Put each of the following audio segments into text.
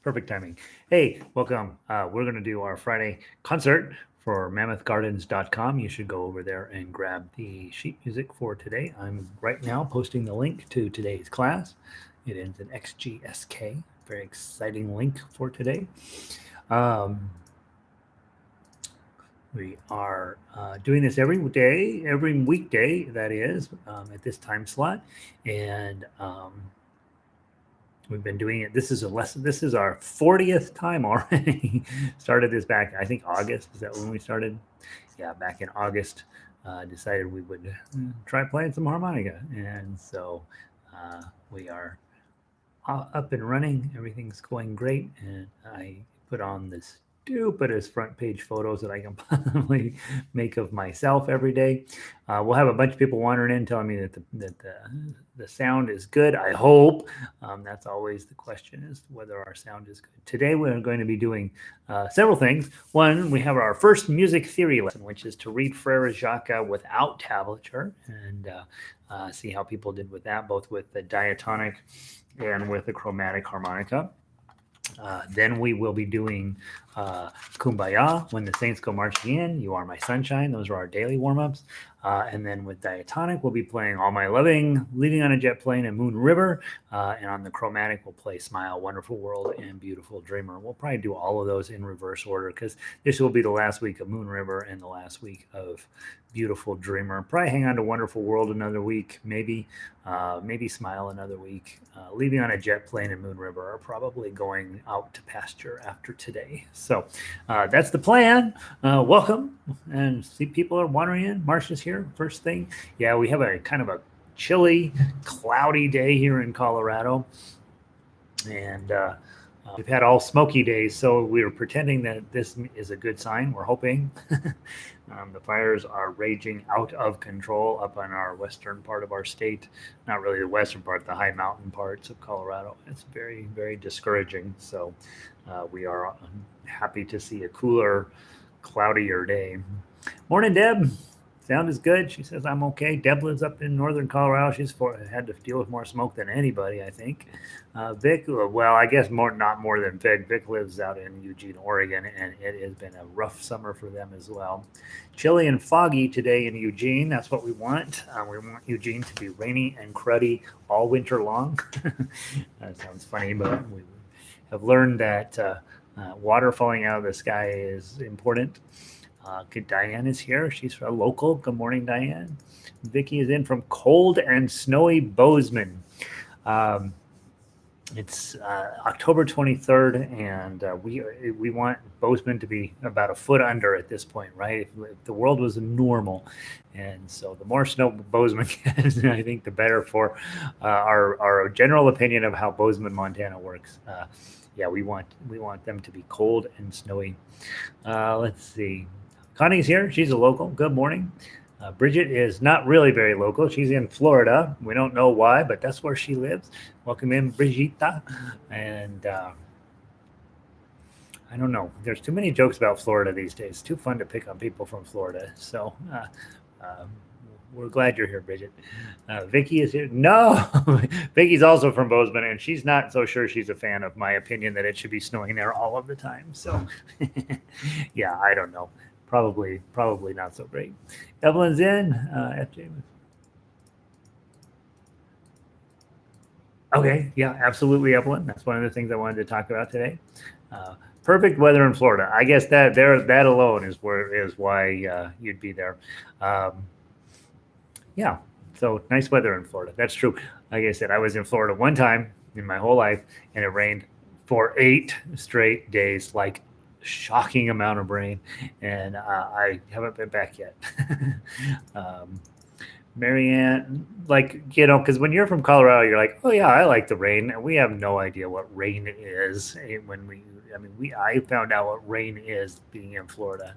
Perfect timing. Hey, welcome. We're going to do our Friday concert for mammothgardens.com. You should go over there and grab the sheet music for today. I'm right now posting the link to today's class. It ends in XGSK. Very exciting link for today. Um, we are doing this every day, every weekday, that is, at this time slot. And we've been doing it. This is a lesson. This is our 40th time already. Started this back, I think August. Is that when we started? Yeah, back in August. Decided we would try playing some harmonica, and so we are up and running. Everything's going great, and I put on the stupidest front page photos that I can possibly make of myself every day. We'll have a bunch of people wandering in telling me that the sound is good. I hope. That's always the question, is whether our sound is good. Today we're going to be doing several things. One, we have our first music theory lesson, which is to read Frere Jacques without tablature, and see how people did with that, both with the diatonic and with the chromatic harmonica. Then we will be doing Kumbaya, When the Saints Go Marching In, You Are My Sunshine. Those are our daily warm-ups. And then with diatonic, we'll be playing All My Loving, Leaving on a Jet Plane, and Moon River. And on the chromatic, we'll play Smile, Wonderful World, and Beautiful Dreamer. We'll probably do all of those in reverse order, because this will be the last week of Moon River and the last week of Beautiful Dreamer. Probably hang on to Wonderful World another week, maybe Smile another week. Leaving on a Jet Plane and Moon River are probably going out to pasture after today. So that's the plan. Welcome, and see people are wandering in. Marcia's here first thing. Yeah, we have a kind of a chilly, cloudy day here in Colorado, and we've had all smoky days, so we were pretending that this is a good sign. We're hoping. The fires are raging out of control up on our western part of our state. Not really the western part, the high mountain parts of Colorado. It's very, very discouraging. So we are happy to see a cooler, cloudier day. Morning, Deb. Sound is good. She says I'm okay. Deb lives up in northern Colorado. She's had to deal with more smoke than anybody, I think. Vic, well, I guess not more than Vic. Vic lives out in Eugene, Oregon, and it has been a rough summer for them as well. Chilly and foggy today in Eugene. That's what we want. We want Eugene to be rainy and cruddy all winter long. That sounds funny, but we have learned that water falling out of the sky is important. Diane is here. She's a local. Good morning, Diane. Vicki is in from cold and snowy Bozeman. It's October 23rd, and we want Bozeman to be about a foot under at this point, right? If the world was normal, and so the more snow Bozeman gets, I think the better for our general opinion of how Bozeman, Montana works. Yeah, we want them to be cold and snowy. Let's see. Connie's here. She's a local. Good morning. Bridget is not really very local. She's in Florida. We don't know why, but that's where she lives. Welcome in, Brigitta. And I don't know. There's too many jokes about Florida these days. It's too fun to pick on people from Florida. So we're glad you're here, Bridget. Vicky is here. No, Vicky's also from Bozeman, and she's not so sure she's a fan of my opinion that it should be snowing there all of the time. So, yeah, I don't know. Probably not so great. Evelyn's in. FJ. Okay, yeah, absolutely, Evelyn. That's one of the things I wanted to talk about today. Perfect weather in Florida. I guess that alone is why you'd be there. Yeah, so nice weather in Florida. That's true. Like I said, I was in Florida one time in my whole life, and it rained for 8 straight days, like shocking amount of rain, and I haven't been back yet. Marianne, because when you're from Colorado, you're like, oh yeah, I like the rain, and we have no idea what rain is. I found out what rain is being in Florida.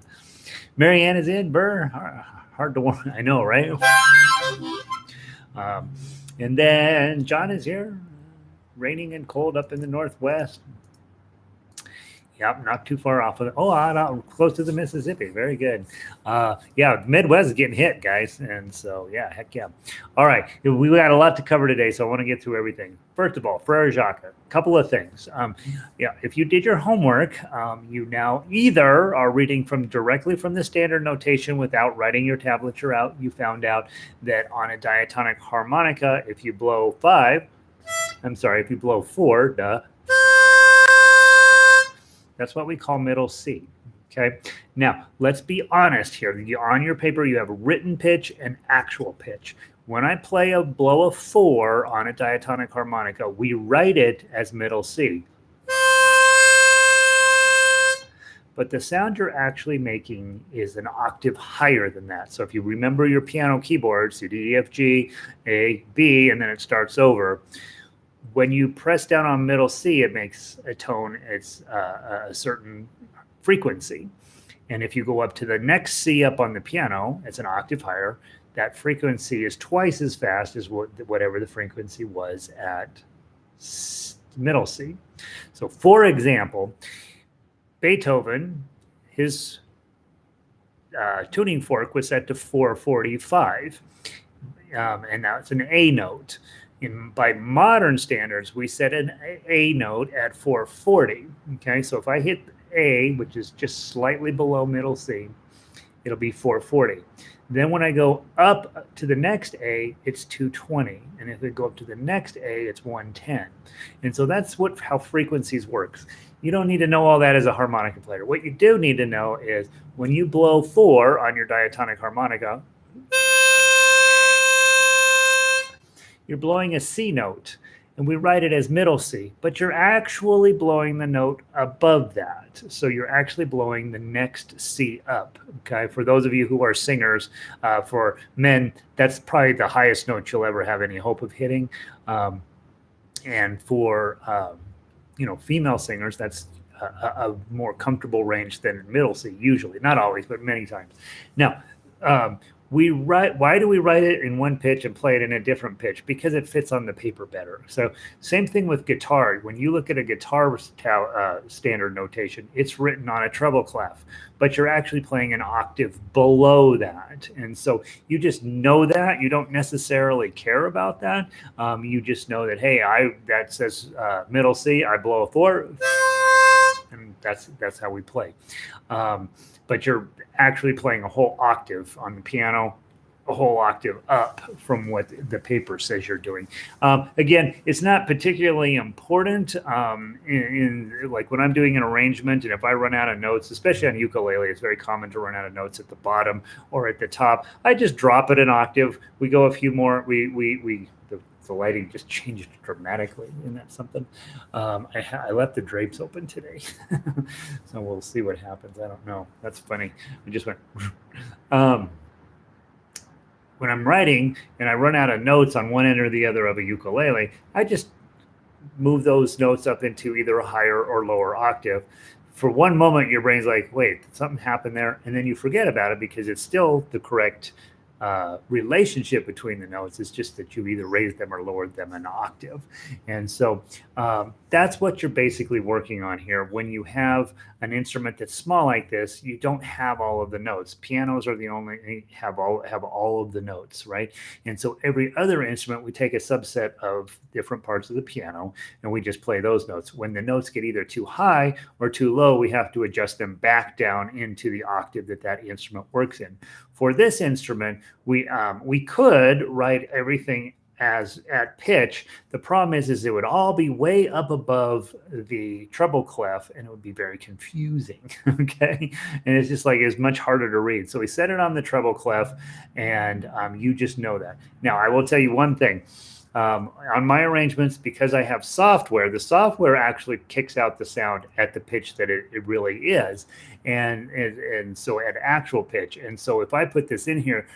Marianne is in. Burr, hard to warn. I know, right? And then John is here. Raining and cold up in the Northwest. Yep, not too far off of it. Oh, not close to the Mississippi. Very good. Yeah, Midwest is getting hit, guys. And so, yeah, heck yeah. All right, we got a lot to cover today, so I want to get through everything. First of all, Frere Jacques, a couple of things. Yeah, if you did your homework, you now either are reading from directly from the standard notation without writing your tablature out. You found out that on a diatonic harmonica, if you blow if you blow four, that's what we call middle C. Okay. Now, let's be honest here. On your paper, you have written pitch and actual pitch. When I blow a 4 on a diatonic harmonica, we write it as middle C. But the sound you're actually making is an octave higher than that. So if you remember your piano keyboard, C, D, E, F, G, A, B, and then it starts over, when you press down on middle C, it makes a tone. It's a certain frequency. And if you go up to the next C up on the piano, it's an octave higher. That frequency is twice as fast as whatever the frequency was at middle C. So for example, Beethoven, his tuning fork was set to 445. And now it's an A note. By modern standards, we set an A note at 440. Okay, so if I hit A, which is just slightly below middle C, it'll be 440. Then when I go up to the next A, it's 220. And if I go up to the next A, it's 110. And so that's how frequencies works. You don't need to know all that as a harmonica player. What you do need to know is when you blow 4 on your diatonic harmonica, you're blowing a C note, and we write it as middle C, but you're actually blowing the note above that. So you're actually blowing the next C up, okay? For those of you who are singers, for men, that's probably the highest note you'll ever have any hope of hitting. And for, female singers, that's a more comfortable range than middle C, usually. Not always, but many times. Now, why do we write it in one pitch and play it in a different pitch? Because it fits on the paper better. So same thing with guitar. When you look at a guitar standard notation, it's written on a treble clef, but you're actually playing an octave below that. And so you just know that. You don't necessarily care about that. You just know that, hey, that says middle C, I blow a 4, and that's how we play. But you're actually playing a whole octave on the piano, a whole octave up from what the paper says you're doing. Again, it's not particularly important in like when I'm doing an arrangement, and if I run out of notes, especially on ukulele, it's very common to run out of notes at the bottom or at the top. I just drop it an octave. We go a few more. The lighting just changed dramatically. Isn't that something? I left the drapes open today. So we'll see what happens. I don't know. That's funny. We just went. When I'm writing and I run out of notes on one end or the other of a ukulele, I just move those notes up into either a higher or lower octave. For one moment, your brain's like, wait, something happened there. And then you forget about it because it's still the correct relationship between the notes. Is just that you either raised them or lowered them an octave. And so that's what you're basically working on here. When you have an instrument that's small like this, you don't have all of the notes. Pianos are the only have all of the notes, right? And so every other instrument, we take a subset of different parts of the piano and we just play those notes. When the notes get either too high or too low, we have to adjust them back down into the octave that instrument works in. For this instrument, we could write everything as at pitch. The problem is it would all be way up above the treble clef and it would be very confusing. Okay. And it's just like, it's much harder to read. So we set it on the treble clef and you just know that. Now I will tell you one thing. On my arrangements, because I have software, the software actually kicks out the sound at the pitch that it really is, and so at actual pitch. And so if I put this in here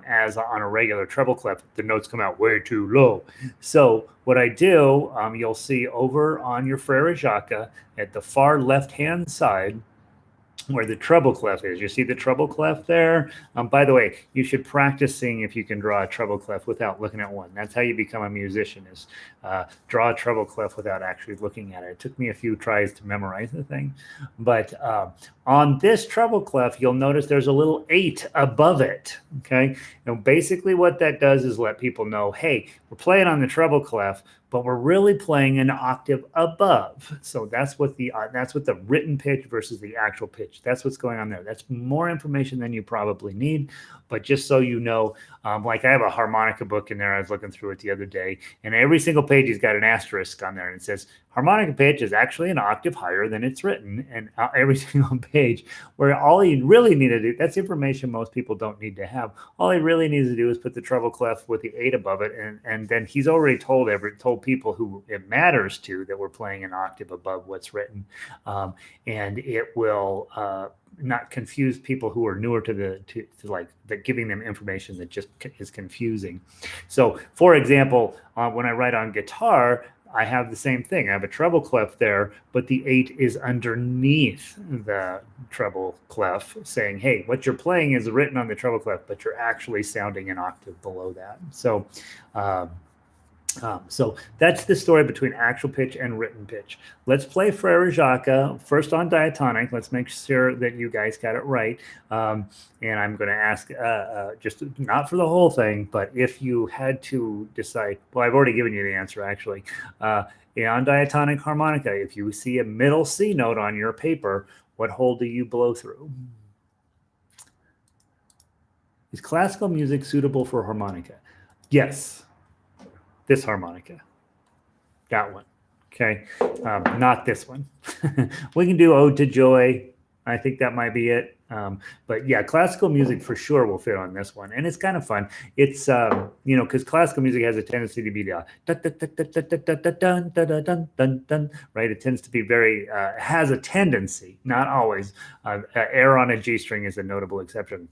as on a regular treble clef, the notes come out way too low. So what I do, you'll see over on your Frere Jacques at the far left-hand side, where the treble clef is. You see the treble clef there? By the way, you should practice seeing if you can draw a treble clef without looking at one. That's how you become a musician, is draw a treble clef without actually looking at it. It took me a few tries to memorize the thing. But on this treble clef, you'll notice there's a little 8 above it, okay? And basically what that does is let people know, hey, we're playing on the treble clef, but we're really playing an octave above. So that's what the written pitch versus the actual pitch. That's what's going on there. That's more information than you probably need, but just so you know, like I have a harmonica book in there. I was looking through it the other day, and every single page has got an asterisk on there, and it says harmonica pitch is actually an octave higher than it's written, and every single page. Where all you really need to do, that's information most people don't need to have. All he really needs to do is put the treble clef with the 8 above it, and then he's already told people who it matters to that we're playing an octave above what's written, and it will not confuse people who are newer to giving them information that just is confusing. So, for example, when I write on guitar, I have the same thing. I have a treble clef there, but the 8 is underneath the treble clef, saying, hey, what you're playing is written on the treble clef, but you're actually sounding an octave below that. So that's the story between actual pitch and written pitch. Let's play Frere Jacques first on diatonic. Let's make sure that you guys got it right. And I'm going to ask, just not for the whole thing, but if you had to decide, well, I've already given you the answer, actually. On diatonic harmonica, if you see a middle C note on your paper, what hole do you blow through? Is classical music suitable for harmonica? Yes. This harmonica, that one, okay? Not this one. We can do Ode to Joy. I think that might be it. But yeah, classical music for sure will fit on this one. And it's kind of fun. It's, because classical music has a tendency to be right? It tends to be very, has a tendency, not always. Air on a G string is a notable exception.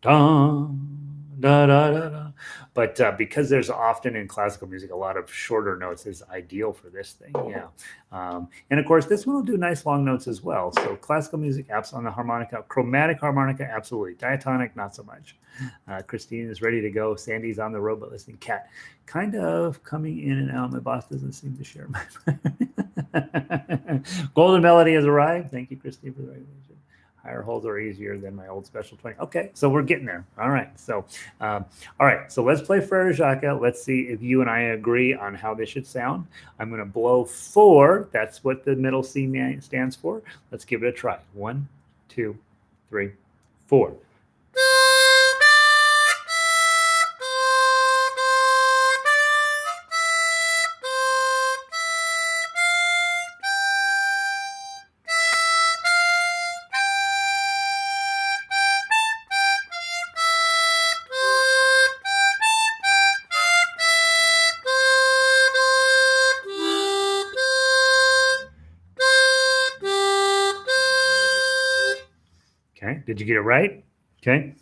Da, da, da, da. But because there's often in classical music a lot of shorter notes, is ideal for this thing. Yeah. And of course, this one will do nice long notes as well. So classical music apps on the harmonica, chromatic harmonica, absolutely. Diatonic, not so much. Christine is ready to go. Sandy's on the road, but listening. Cat, kind of coming in and out. My boss doesn't seem to share my Golden Melody has arrived. Thank you, Christine, for the regulation. Higher holes are easier than my old special 20. Okay, so we're getting there. All right, so let's play Frere Jacques. Let's see if you and I agree on how this should sound. I'm going to blow 4. That's what the middle C stands for. Let's give it a try. 1, 2, 3, 4. Okay, did you get it right? Okay.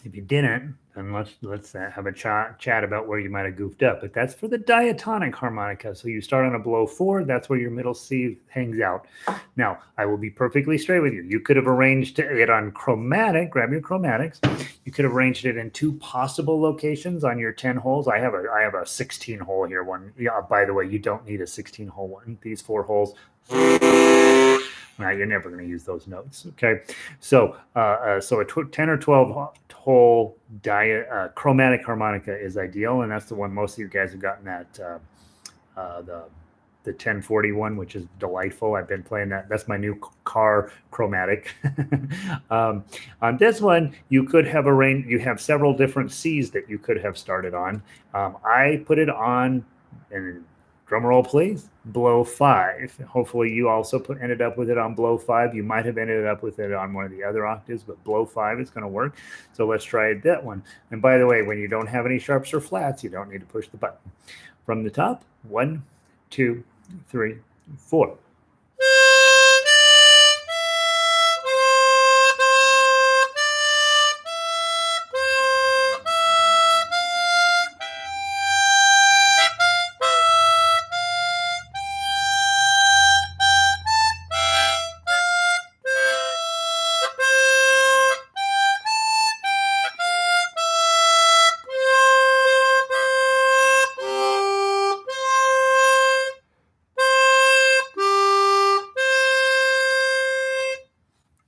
If you didn't, then let's have a chat about where you might have goofed up. But that's for the diatonic harmonica. So you start on a blow 4. That's where your middle C hangs out. Now, I will be perfectly straight with you. You could have arranged it on chromatic. Grab your chromatics. You could have arranged it in 2 possible locations on your 10 holes. I have a 16 hole here. One. Yeah. By the way, you don't need a 16 hole one. These 4 holes. Now, you're never going to use those notes, okay? So a 10 or 12 hole chromatic harmonica is ideal, and that's the one most of you guys have gotten that, the 1041, which is delightful. I've been playing that. That's my new car chromatic. On this one, you could have arranged, you have several different Cs that you could have started on. I put it on, and drum roll, please. Blow 5. Hopefully you also ended up with it on blow 5. You might have ended up with it on one of the other octaves, but blow 5 is going to work. So let's try that one. And by the way, when you don't have any sharps or flats, you don't need to push the button. From the top, 1, 2, 3, 4.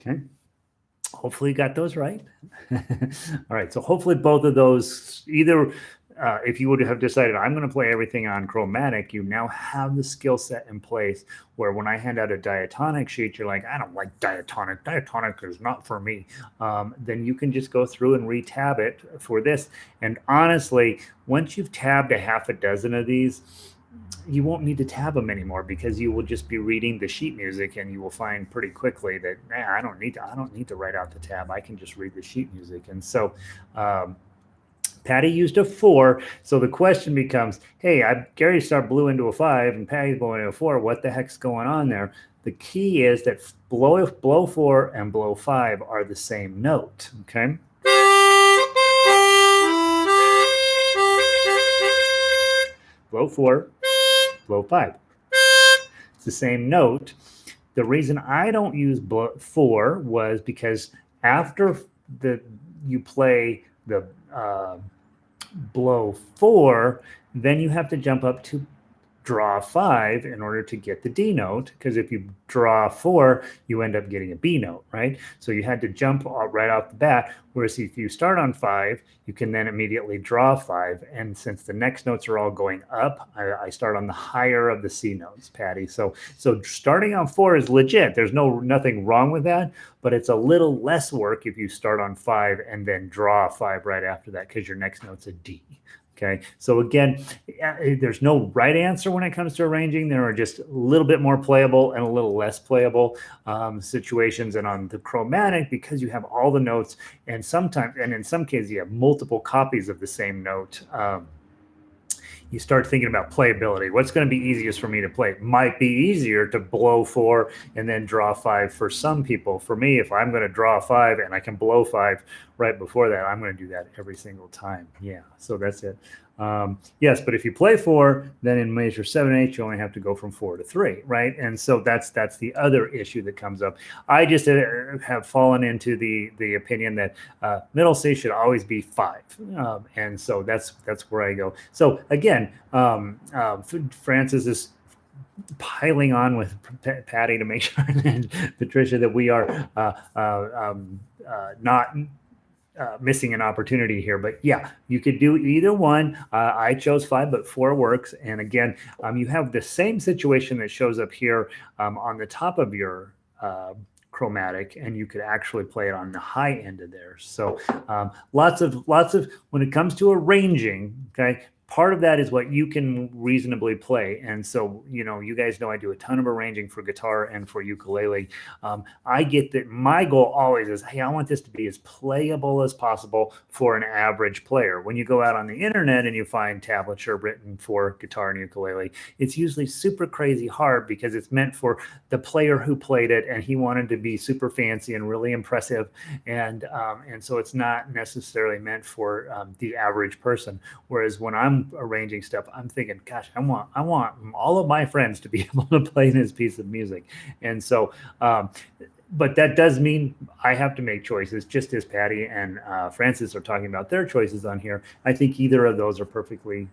Okay. Hopefully you got those right. All right. So hopefully both of those, either if you would have decided I'm going to play everything on chromatic, you now have the skill set in place where when I hand out a diatonic sheet, you're like, I don't like diatonic. Diatonic is not for me. Then you can just go through and re-tab it for this. And honestly, once you've tabbed a half a dozen of these, you won't need to tab them anymore because you will just be reading the sheet music, and you will find pretty quickly that I don't need to write out the tab. I can just read the sheet music. And so Patty used a 4, so the question becomes, hey, Gary star blew into a 5 and Patty's blowing into a 4. What the heck's going on there? The key is that blow 4 and blow 5 are the same note. Okay. Blow 4, blow 5. It's the same note. The reason I don't use 4 was because after you play the blow 4, then you have to jump up to draw 5 in order to get the D note, because if you draw 4, you end up getting a B note, right? So you had to jump right off the bat, whereas if you start on 5, you can then immediately draw 5, and since the next notes are all going up, I start on the higher of the C notes, Patty. So starting on 4 is legit. There's nothing wrong with that, but it's a little less work if you start on 5 and then draw 5 right after that, because your next note's a D. Okay, so again, there's no right answer when it comes to arranging. There are just a little bit more playable and a little less playable situations. And on the chromatic, because you have all the notes, and sometimes, and in some cases, you have multiple copies of the same note, you start thinking about playability. What's going to be easiest for me to play? It might be easier to blow 4 and then draw 5 for some people. For me, if I'm going to draw 5 and I can blow 5 right before that, I'm going to do that every single time. Yeah, so that's it. Yes, but if you play 4, then in measure 7/8, you only have to go from 4 to 3, right? And so that's the other issue that comes up. I just have fallen into the opinion that middle C should always be 5, and so that's where I go. So again, Francis is piling on with Patty to make sure, and Patricia, that we are not missing an opportunity here. But yeah, you could do either one. I chose 5, but 4 works. And again, you have the same situation that shows up here on the top of your chromatic, and you could actually play it on the high end of there. So lots of when it comes to arranging, okay, part of that is what you can reasonably play. And so, you guys know I do a ton of arranging for guitar and for ukulele. I get that my goal always is, hey, I want this to be as playable as possible for an average player. When you go out on the internet and you find tablature written for guitar and ukulele, it's usually super crazy hard because it's meant for the player who played it, and he wanted to be super fancy and really impressive. And so it's not necessarily meant for the average person. Whereas when I'm arranging stuff, I'm thinking, gosh, I want all of my friends to be able to play this piece of music. And so but that does mean I have to make choices, just as Patty and Francis are talking about their choices on here. I think either of those are perfectly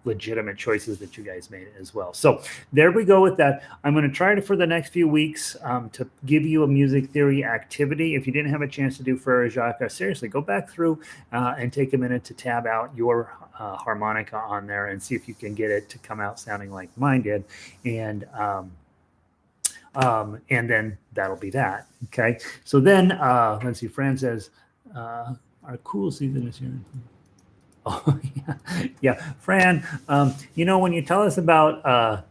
legitimate choices that you guys made as well. So there we go with that. I'm going to try to, for the next few weeks, to give you a music theory activity. If you didn't have a chance to do Frere Jacques, seriously, go back through and take a minute to tab out your harmonica on there and see if you can get it to come out sounding like mine did. And then that'll be that. Okay. So then, let's see, Fran says, our cool season is here. Oh, yeah. Fran, when you tell us about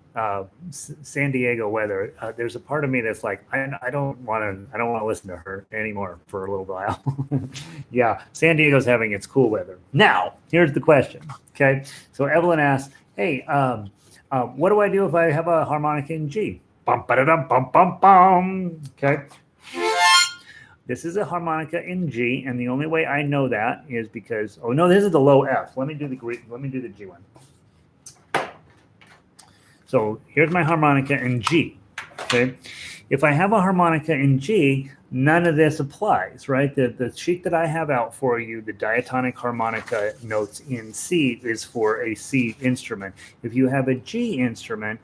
San Diego weather, there's a part of me that's like, I don't want to listen to her anymore for a little while. Yeah. San Diego's having its cool weather. Now, here's the question. Okay. So Evelyn asks, hey, what do I do if I have a harmonica in G? Bum, ba-da-dum, bum, bum, bum. Okay. This is a harmonica in G, and the only way I know that is because, oh no, this is the low F. Let me do the G one. So here's my harmonica in G. Okay. If I have a harmonica in G, none of this applies, right? The sheet that I have out for you, the diatonic harmonica notes in C, is for a C instrument. If you have a G instrument,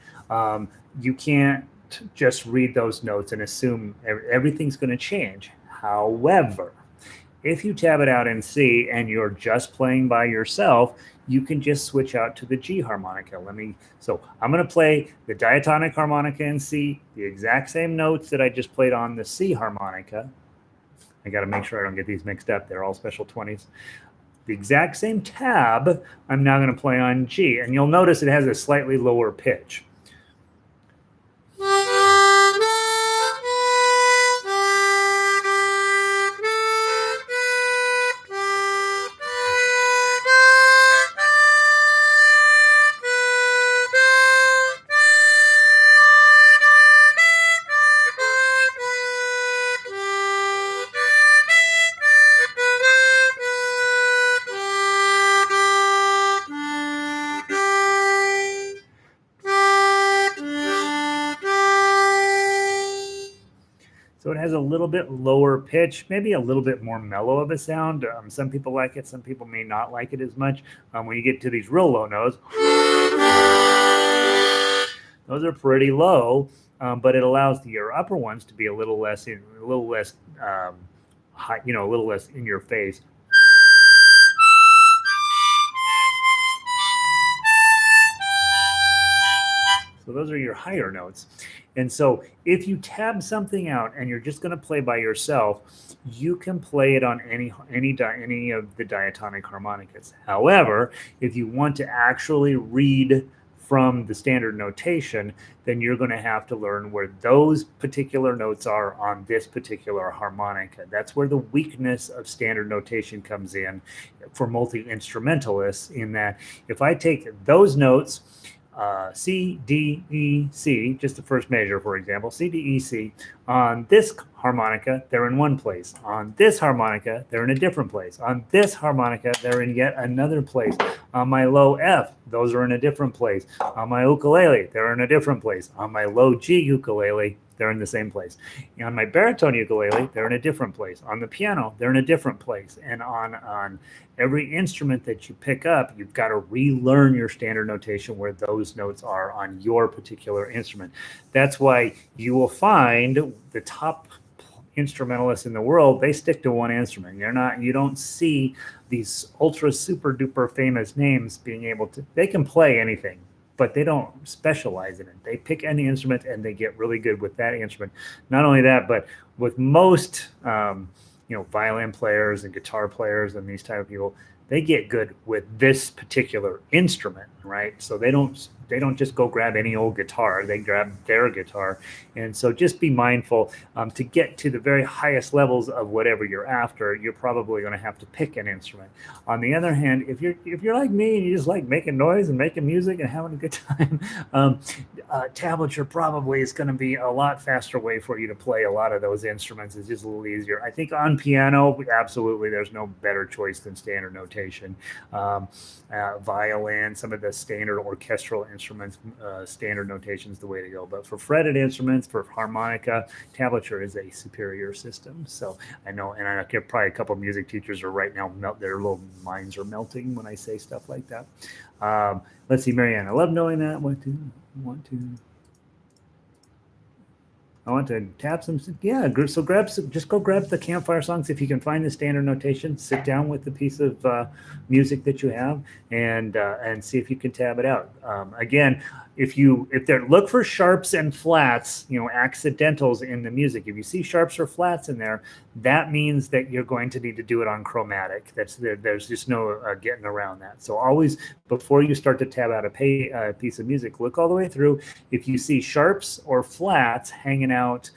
you can't can't just read those notes and assume everything's going to change. However, if you tab it out in C and you're just playing by yourself, you can just switch out to the G harmonica. So I'm going to play the diatonic harmonica in C, the exact same notes that I just played on the C harmonica. I got to make sure I don't get these mixed up. They're all special 20s. The exact same tab I'm now going to play on G, and you'll notice it has a slightly lower pitch. So it has a little bit lower pitch, maybe a little bit more mellow of a sound. Some people like it, some people may not like it as much. When you get to these real low notes, those are pretty low, but it allows your upper ones to be a little less high, a little less in your face. So those are your higher notes. And so if you tab something out and you're just going to play by yourself, you can play it on any of the diatonic harmonicas. However, if you want to actually read from the standard notation, then you're going to have to learn where those particular notes are on this particular harmonica. That's where the weakness of standard notation comes in for multi-instrumentalists, in that if I take those notes, C, D, E, C, just the first measure, for example, C, D, E, C, on this harmonica, they're in one place. On this harmonica, they're in a different place. On this harmonica, they're in yet another place. On my low F, those are in a different place. On my ukulele, they're in a different place. On my low G ukulele, they're in the same place. On my baritone ukulele, they're in a different place. On the piano, they're in a different place. And on every instrument that you pick up, you've got to relearn your standard notation where those notes are on your particular instrument. That's why you will find the top instrumentalists in the world, they stick to one instrument. You don't see these ultra super duper famous names being able to, they can play anything, but they don't specialize in it. They pick any instrument and they get really good with that instrument. Not only that, but with most violin players and guitar players and these type of people, they get good with this particular instrument, right? So they don't just go grab any old guitar, they grab their guitar. And so just be mindful, to get to the very highest levels of whatever you're after, you're probably going to have to pick an instrument. On the other hand, if you're like me and you just like making noise and making music and having a good time, tablature probably is going to be a lot faster way for you to play a lot of those instruments. It's just a little easier. I think on piano, absolutely, there's no better choice than standard notation. Violin, some of the standard orchestral instruments, standard notation is the way to go. But for fretted instruments, for harmonica, tablature is a superior system. So I know, and I get probably a couple of music teachers are right now, their little minds are melting when I say stuff like that. Let's see, Marianne, I love knowing that. I want to tap some, yeah. So just go grab the campfire songs. If you can find the standard notation, sit down with the piece of music that you have and see if you can tab it out. Again, if they're, look for sharps and flats, accidentals in the music. If you see sharps or flats in there, that means that you're going to need to do it on chromatic. There's just no getting around that. So always, before you start to tab out a piece of music, look all the way through. If you see sharps or flats hanging out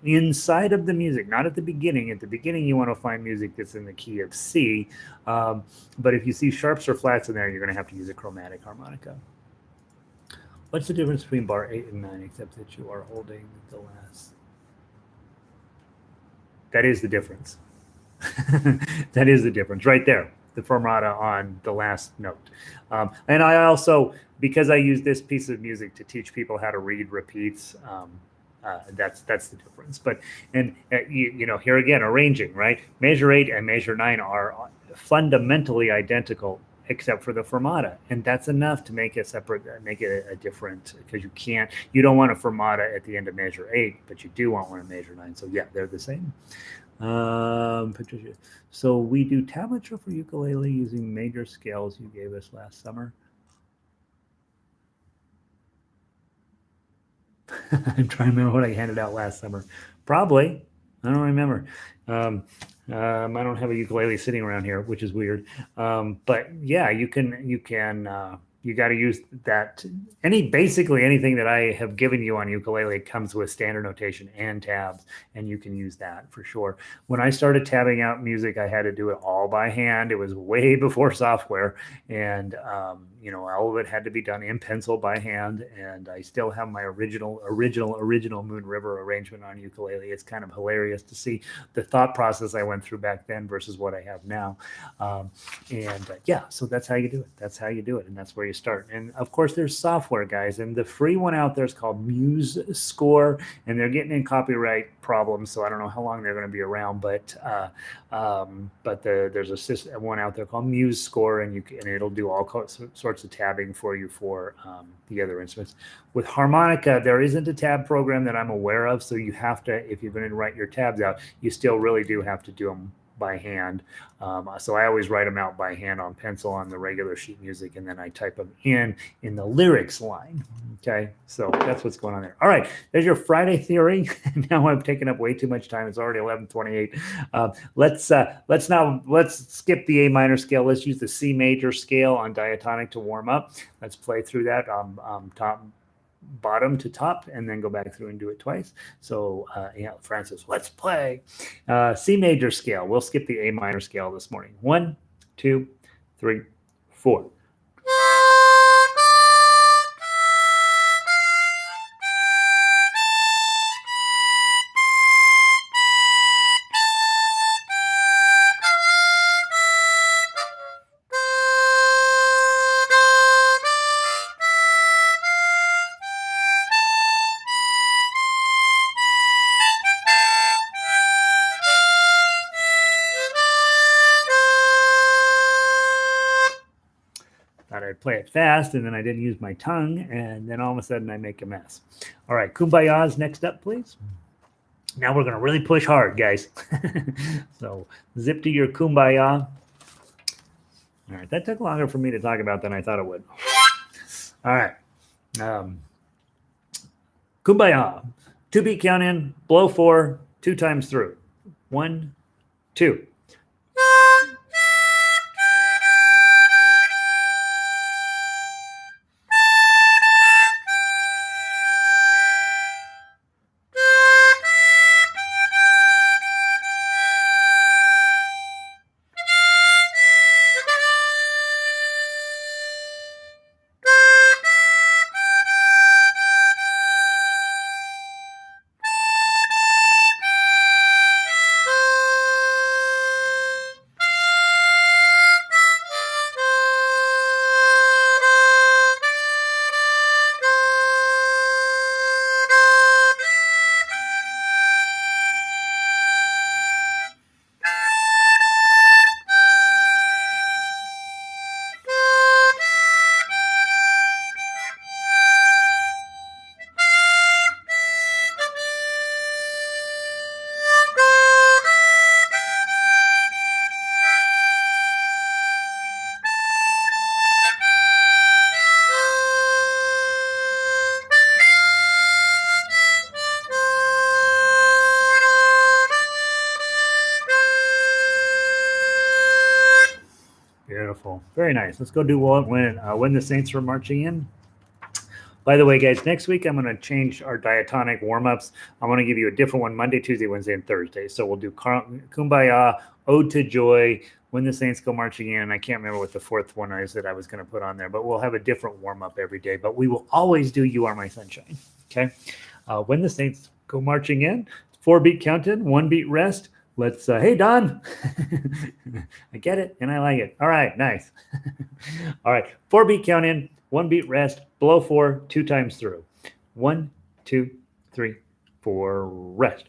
inside of the music, not at the beginning. At the beginning, you want to find music that's in the key of C. But if you see sharps or flats in there, you're going to have to use a chromatic harmonica. What's the difference between bar 8 and 9, except that you are holding the last? That is the difference. That is the difference right there, the fermata on the last note. And I also, because I use this piece of music to teach people how to read repeats, that's the difference. But here again, arranging, right? Measure 8 and measure 9 are fundamentally identical except for the fermata, and that's enough to make it separate, make it a different, because you don't want a fermata at the end of measure 8, but you do want one in measure 9. So yeah, they're the same. Patricia, so we do tablature for ukulele using major scales you gave us last summer. I'm trying to remember what I handed out last summer. Probably. I don't remember. I don't have a ukulele sitting around here, which is weird. But yeah, you got to use that. Basically anything that I have given you on ukulele comes with standard notation and tabs, and you can use that for sure. When I started tabbing out music, I had to do it all by hand. It was way before software, and all of it had to be done in pencil by hand. And I still have my original Moon River arrangement on ukulele. It's kind of hilarious to see the thought process I went through back then versus what I have now. Yeah, so that's how you do it. That's how you do it, and that's where you start. And of course, there's software, guys, and the free one out there is called Muse Score, and they're getting in copyright problems, so I don't know how long they're going to be around. But there's a one out there called Muse Score, and it'll do all sorts of tabbing for you for the other instruments. With harmonica, there isn't a tab program that I'm aware of, so you have to, if you're going to write your tabs out, you still really do have to do them by hand. So I always write them out by hand on pencil on the regular sheet music, and then I type them in the lyrics line. Okay, so that's what's going on there. All right, there's your Friday theory. Now I've taken up way too much time. It's already 11:28. Let's skip the A minor scale. Let's use the C major scale on diatonic to warm up. Let's play through that bottom to top, and then go back through and do it twice. So Francis, let's play C major scale. We'll skip the A minor scale this morning. 1, 2, 3, 4. I'd play it fast, and then I didn't use my tongue, and then all of a sudden I make a mess. All right, Kumbaya's next up, please. Now we're going to really push hard, guys. So zip to your Kumbaya. All right, that took longer for me to talk about than I thought it would. All right. Kumbaya. 2-beat count in, blow 4, 2 times through. 1, 2. Beautiful. Very nice. Let's go do when the Saints were marching in. By the way, guys, next week I'm going to change our diatonic warm-ups. I'm going to give you a different one Monday, Tuesday, Wednesday, and Thursday. So we'll do Kumbaya, Ode to Joy, When the Saints Go Marching In. I can't remember what the fourth one is that I was going to put on there, but we'll have a different warm-up every day. But we will always do You Are My Sunshine. Okay? When the Saints Go Marching In, 4-beat count in, 1-beat rest. Let's, hey, Don. I get it, and I like it. All right, nice. All right, 4-beat count in, 1-beat rest, blow 4, 2 times through. 1, 2, 3, 4, rest.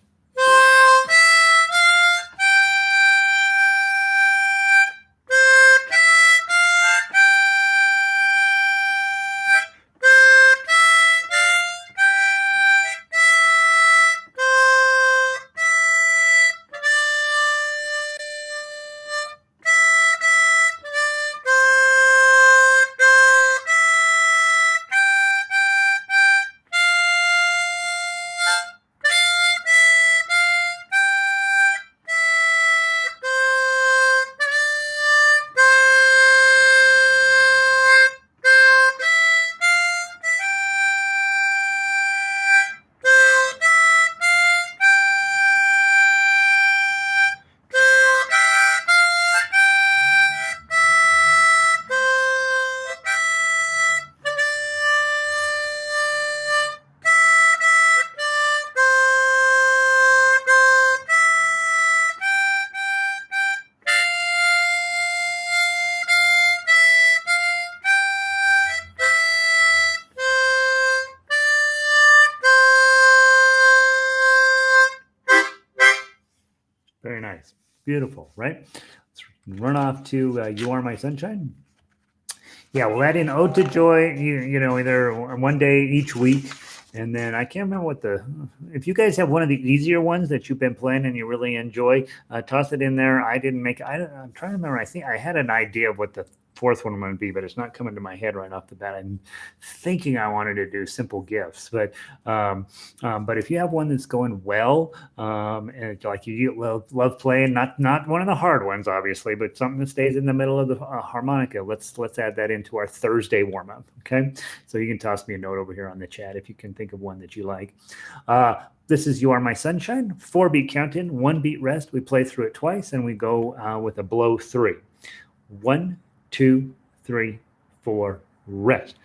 Very nice. Beautiful, right? Let's run off to You Are My Sunshine. Yeah, we'll add in Ode to Joy, either one day each week. And then I can't remember if you guys have one of the easier ones that you've been playing and you really enjoy, toss it in there. I'm trying to remember. I think I had an idea of what the fourth one would be, but it's not coming to my head right off the bat. I'm thinking I wanted to do simple gifts, but if you have one that's going well, and like you love playing, not one of the hard ones, obviously, but something that stays in the middle of the harmonica, let's add that into our Thursday warm up. Okay, so you can toss me a note over here on the chat if you can think of one that you like. This is You Are My Sunshine, 4-beat count in, 1-beat rest. We play through it twice and we go with a blow 3. 1, 2, 3, 4, rest.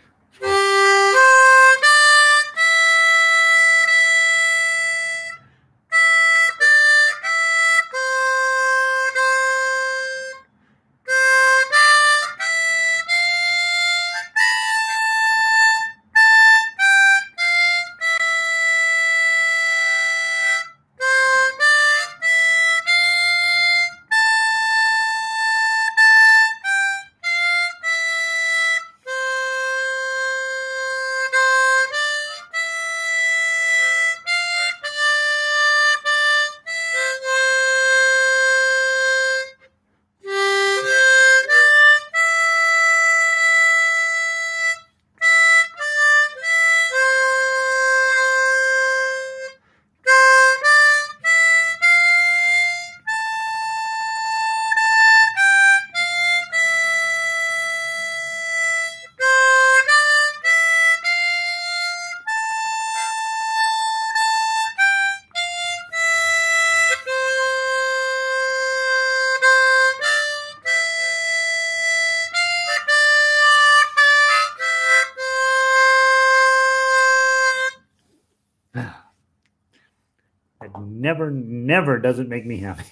It never doesn't make me happy.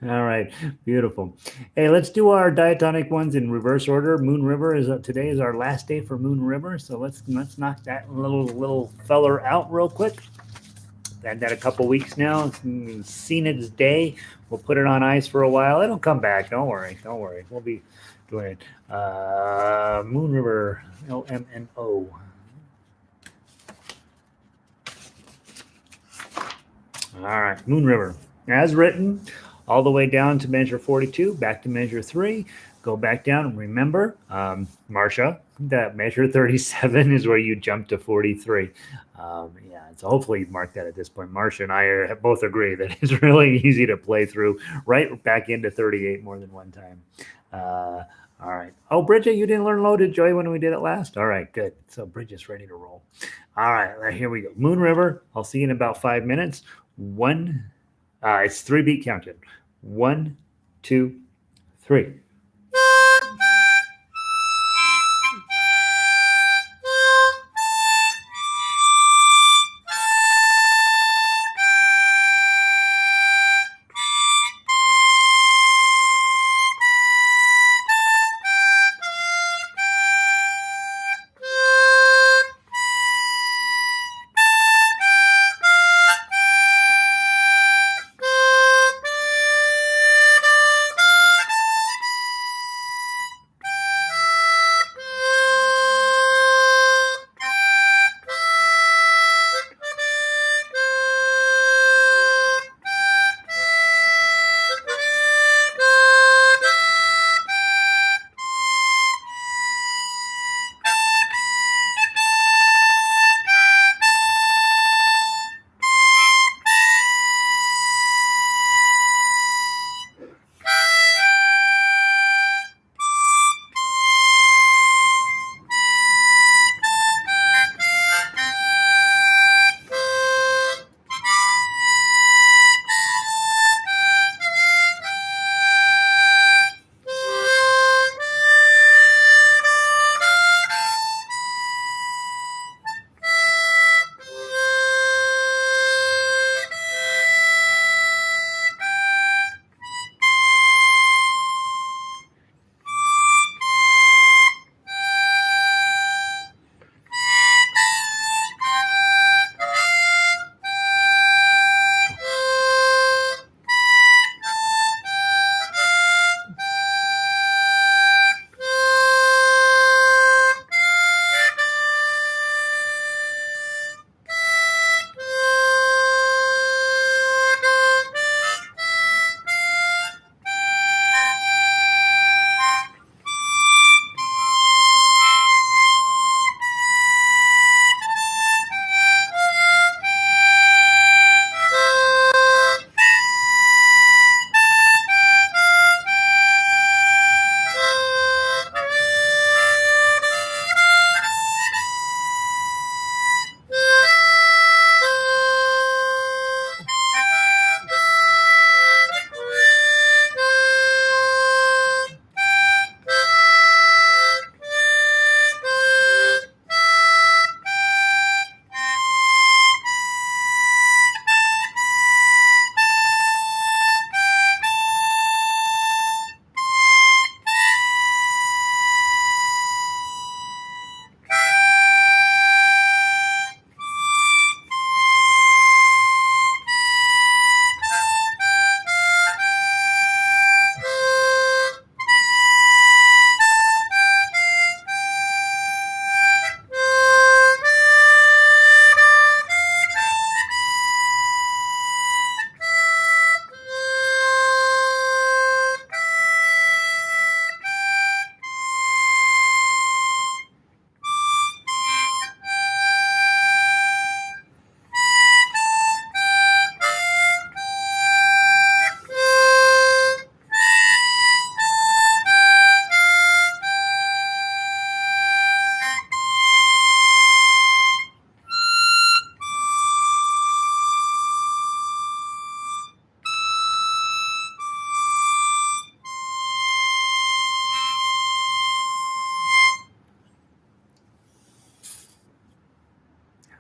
All right, beautiful. Hey, let's do our diatonic ones in reverse order. Moon River today is our last day for Moon River, so let's knock that little feller out real quick. Had that a couple weeks now. It's seen its day. We'll put it on ice for a while. It'll come back. Don't worry. We'll be doing it. Moon River, LMNO. All right, Moon River, as written, all the way down to measure 42, back to measure 3, go back down. Remember, Marcia, that measure 37 is where you jump to 43. Yeah, so hopefully you've marked that at this point. Marcia and I both agree that it's really easy to play through right back into 38 more than one time. All right. Oh, Bridget, you didn't learn Loaded Joy when we did it last? All right, good. So Bridget's ready to roll. All right, here we go. Moon River, I'll see you in about 5 minutes. It's 3-beat counted. 1, 2, 3.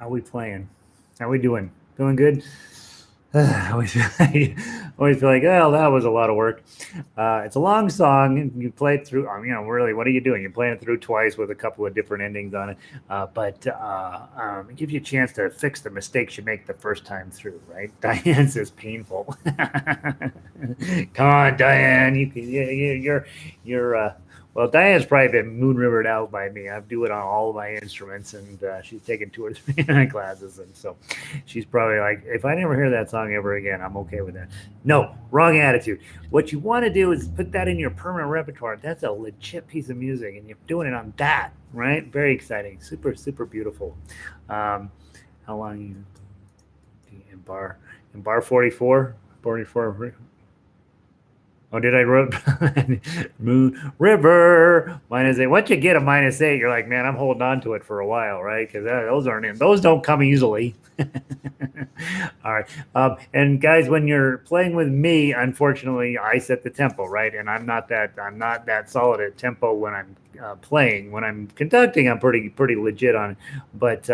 How we playing? How we doing? Doing good? I always feel like, oh, that was a lot of work. It's a long song, and you play it through. Really, what are you doing? You're playing it through twice with a couple of different endings on it, but it gives you a chance to fix the mistakes you make the first time through. Right? Diane says painful. Come on, Diane. You're. Well, Diane's probably been moon rivered out by me. I do it on all of my instruments, and she's taken 2 or 3 classes, and so she's probably like, if I never hear that song ever again, I'm okay with that. No, wrong attitude. What you want to do is put that in your permanent repertoire. That's a legit piece of music, and you're doing it on that, right? Very exciting, super, super beautiful. How long in bar 44? 44. Oh, did I wrote Moon River -8? Once you get a -8, you're like, man, I'm holding on to it for a while, right? Because those aren't in. Those don't come easily. All right. And guys, when you're playing with me, unfortunately, I set the tempo, right? And I'm not that solid at tempo when I'm playing. When I'm conducting, I'm pretty legit on it. But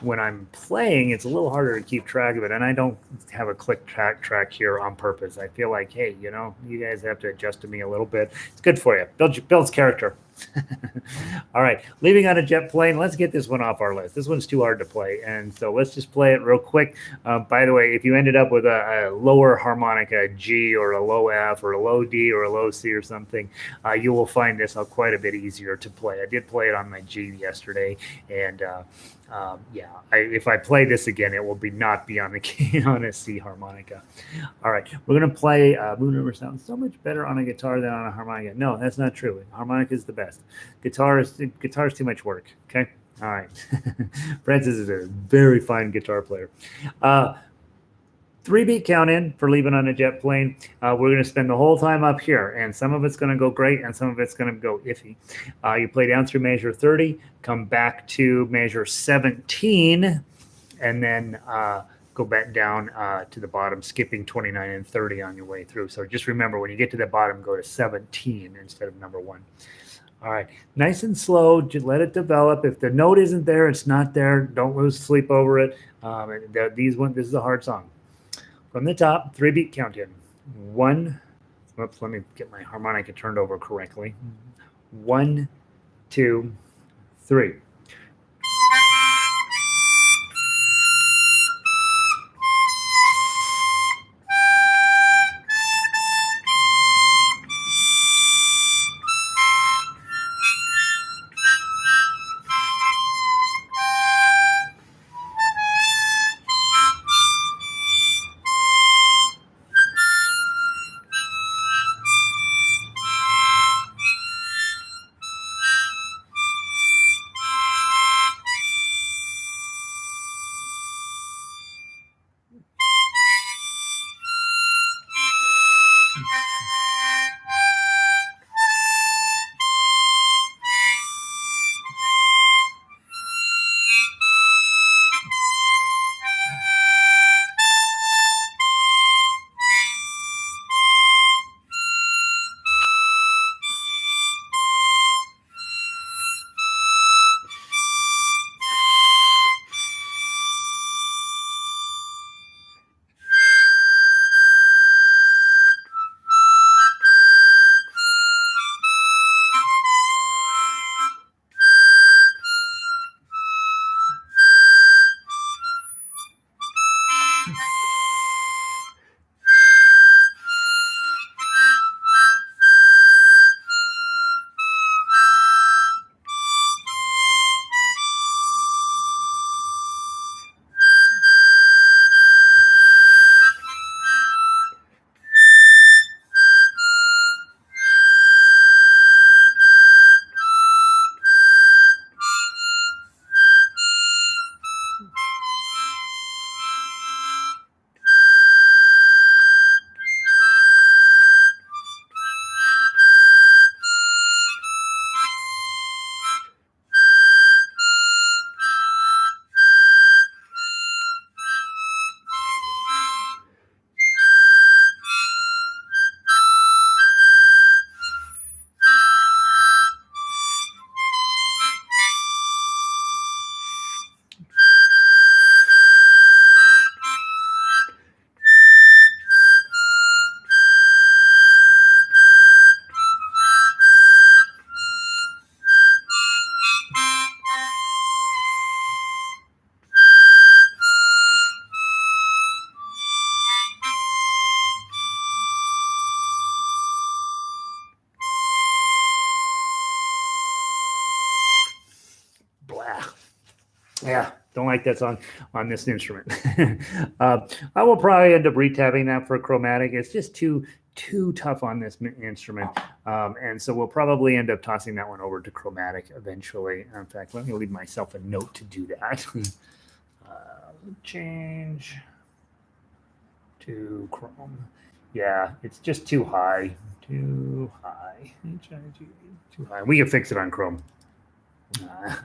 when I'm playing, it's a little harder to keep track of it. And I don't have a click track here on purpose. I feel like, hey, you guys have to adjust to me a little bit. It's good for you. Builds character. All right, leaving on a jet plane. Let's get this one off our list. This one's too hard to play, and so let's just play it real quick. By the way, if you ended up with a lower harmonica, G or a low F or a low D or a low C or something, you will find this quite a bit easier to play. I did play it on my G yesterday, and if I play this again, it will not be on the on a C harmonica. All right, we're gonna play Moon River. Sounds so much better on a guitar than on a harmonica. No, that's not true. Harmonica is the best. Guitar is too much work. Okay. All right. Francis is a very fine guitar player. 3-beat count in for leaving on a jet plane. We're going to spend the whole time up here, and some of it's going to go great, and some of it's going to go iffy. You play down through measure 30, come back to measure 17, and then go back down to the bottom, skipping 29 and 30 on your way through. So just remember, when you get to the bottom, go to 17 instead of number 1. All right, nice and slow. Just let it develop. If the note isn't there, it's not there. Don't lose sleep over it. This is a hard song. From the top, 3-beat count in. 1. Oops, let me get my harmonica turned over correctly. 1, 2, 3. Yeah, don't like that song on this instrument. I will probably end up retabbing that for chromatic. It's just too tough on this instrument, and so we'll probably end up tossing that one over to chromatic eventually. In fact, let me leave myself a note to do that. Change to Chrome. Yeah, it's just too high. Too high. Too high. We can fix it on Chrome.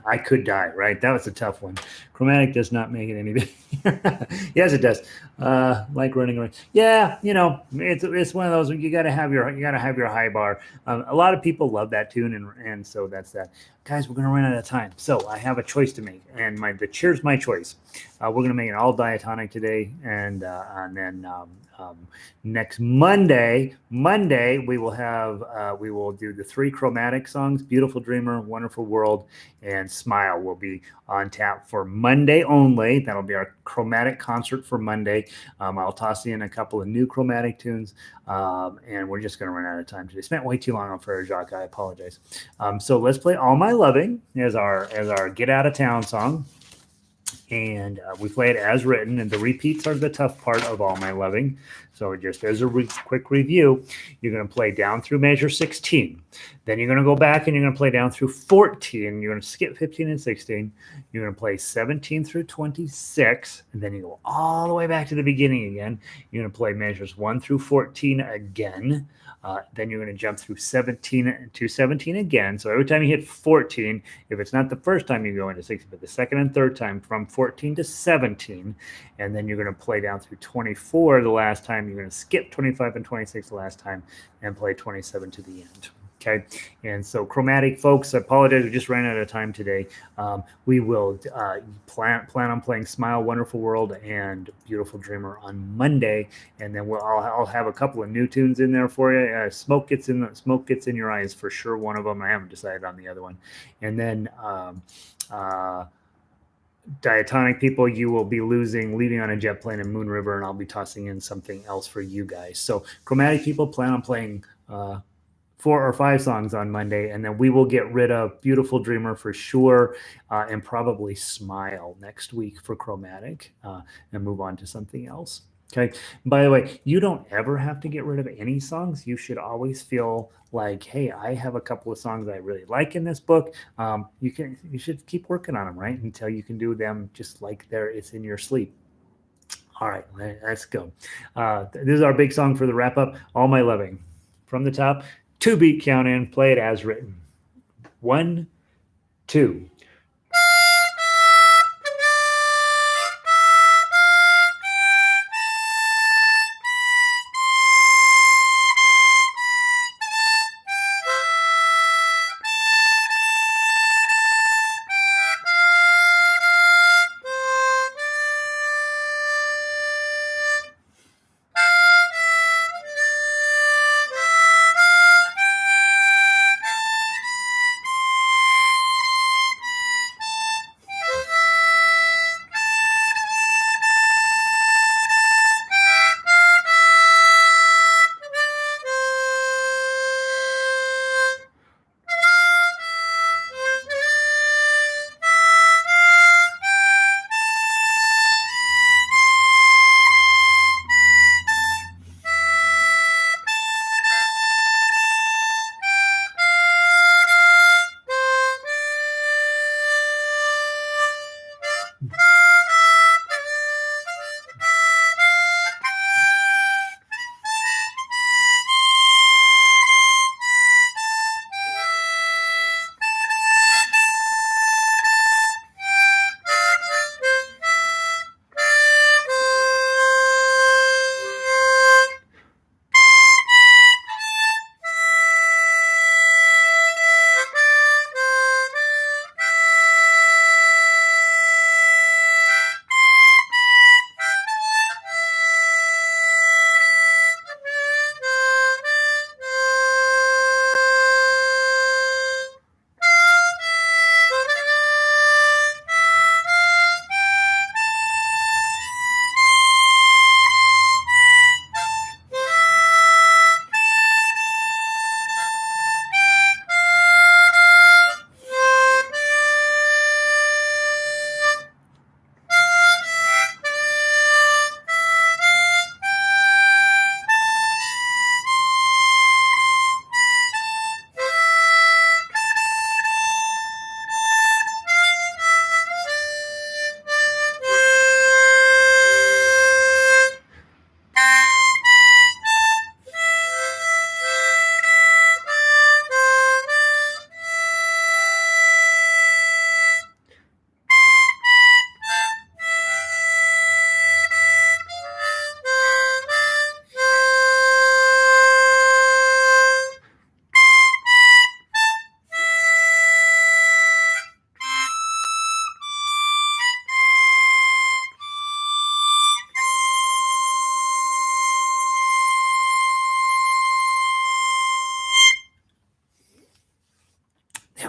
I could die, right? That was a tough one. Chromatic does not make it any better. Yes, it does. Like running around. Yeah, it's one of those. You got to have your high bar. A lot of people love that tune, and so that's that. Guys, we're gonna run out of time, so I have a choice to make, and the cheer's my choice. We're gonna make an all diatonic today, and then. Next Monday, we will do the 3 chromatic songs: "Beautiful Dreamer," "Wonderful World," and "Smile" will be on tap for Monday only. That'll be our chromatic concert for Monday. I'll toss in a couple of new chromatic tunes, and we're just going to run out of time today. Spent way too long on Frere Jacques. I apologize. So let's play "All My Loving" as our get out of town song. And we play it as written, and the repeats are the tough part of "All My Loving." So just as a quick review, you're going to play down through measure 16. Then you're going to go back and you're going to play down through 14. You're going to skip 15 and 16. You're going to play 17 through 26. And then you go all the way back to the beginning again. You're going to play measures 1 through 14 again. Then you're going to jump through 17 to 17 again. So every time you hit 14, if it's not the first time you go into 16, but the second and third time, from 14 to 17, and then you're going to play down through 24 the last time. You're going to skip 25 and 26 the last time and play 27 to the end. Okay, and so chromatic folks, I apologize, we just ran out of time today. We will plan on playing "Smile," "Wonderful World," and "Beautiful Dreamer" on Monday, and then I'll have a couple of new tunes in there for you. Smoke gets in your eyes for sure. One of them. I haven't decided on the other one, and then. Diatonic people, you will be leaving on a jet plane in Moon River, and I'll be tossing in something else for you guys. So chromatic people, plan on playing 4 or 5 songs on Monday, and then we will get rid of "Beautiful Dreamer" for sure, and probably "Smile" next week for chromatic, and move on to something else. Okay. By the way, you don't ever have to get rid of any songs. You should always feel like, hey, I have a couple of songs I really like in this book. You should keep working on them, right, until you can do them just like it's in your sleep. All right, let's go. This is our big song for the wrap up. "All My Loving." From the top, 2-beat count in. Play it as written. 1, 2.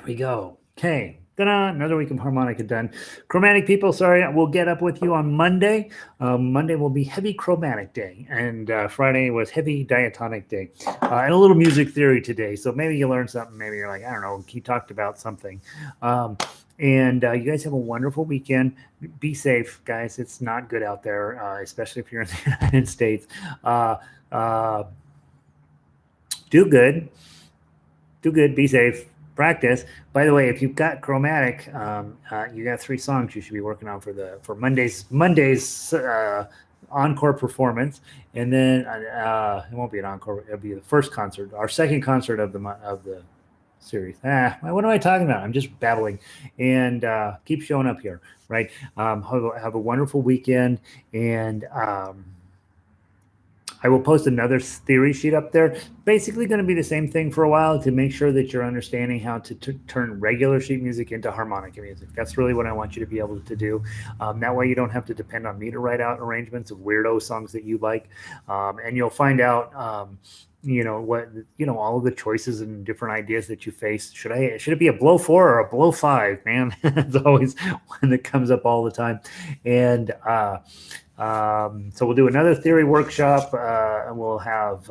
we go. Okay. Ta-da, another week of harmonica done. Chromatic people, sorry, we'll get up with you on Monday. Monday will be heavy chromatic day, and Friday was heavy diatonic day, and a little music theory today. So maybe you learned something. Maybe you're like, I don't know, he talked about something. And you guys have a wonderful weekend. Be safe, guys. It's not good out there, especially if you're in the United States. Do good. Do good. Be safe. Practice. By the way, if you've got chromatic, you got 3 songs you should be working on for Monday's encore performance, and then it won't be an encore. It'll be the first concert, our second concert of the series. What am I talking about? I'm just babbling. And keep showing up here, right? Have a wonderful weekend, and I will post another theory sheet up there. Basically going to be the same thing for a while to make sure that you're understanding how to turn regular sheet music into harmonica music. That's really what I want you to be able to do. That way you don't have to depend on me to write out arrangements of weirdo songs that you like. And you'll find out, all of the choices and different ideas that you face. Should it be a blow 4 or a blow 5, man? It's always one that comes up all the time. And, so we'll do another theory workshop, and we'll have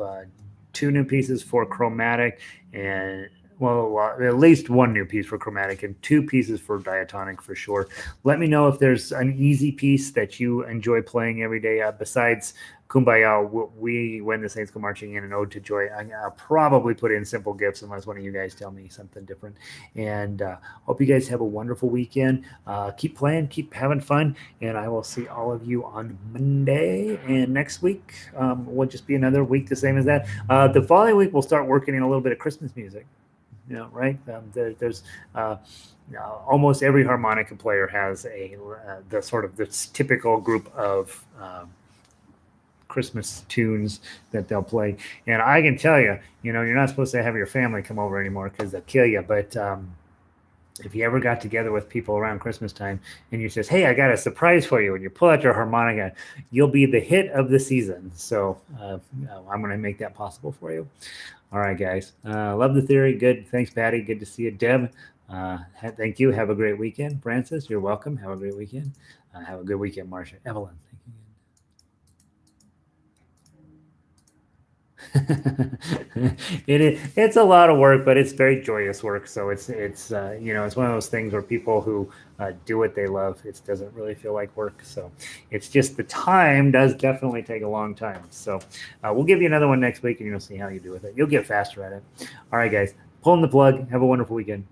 2 new pieces for chromatic, and at least 1 new piece for chromatic and 2 pieces for diatonic for sure. Let me know if there's an easy piece that you enjoy playing every day besides Kumbaya, We When the Saints Go Marching In, and Ode to Joy. I'll probably put in Simple Gifts unless one of you guys tell me something different. And hope you guys have a wonderful weekend. Keep playing, keep having fun, and I will see all of you on Monday. And next week will just be another week the same as that. The following week we'll start working in a little bit of Christmas music. Right? There's almost every harmonica player has the sort of this typical group of Christmas tunes that they'll play. And I can tell you, you're not supposed to have your family come over anymore because they'll kill you. But if you ever got together with people around Christmas time and you says, hey, I got a surprise for you, and you pull out your harmonica, you'll be the hit of the season. So I'm going to make that possible for you. All right, guys. Love the theory. Good. Thanks, Patty. Good to see you. Deb, thank you. Have a great weekend. Francis, you're welcome. Have a great weekend. Have a good weekend, Marcia. Evelyn, thank you. It's a lot of work, but it's very joyous work. So it's one of those things where people who do what they love, it doesn't really feel like work. So it's just the time does definitely take a long time. So we'll give you another one next week, and you'll see how you do with it. You'll get faster at it. All right, guys, pulling the plug. Have a wonderful weekend.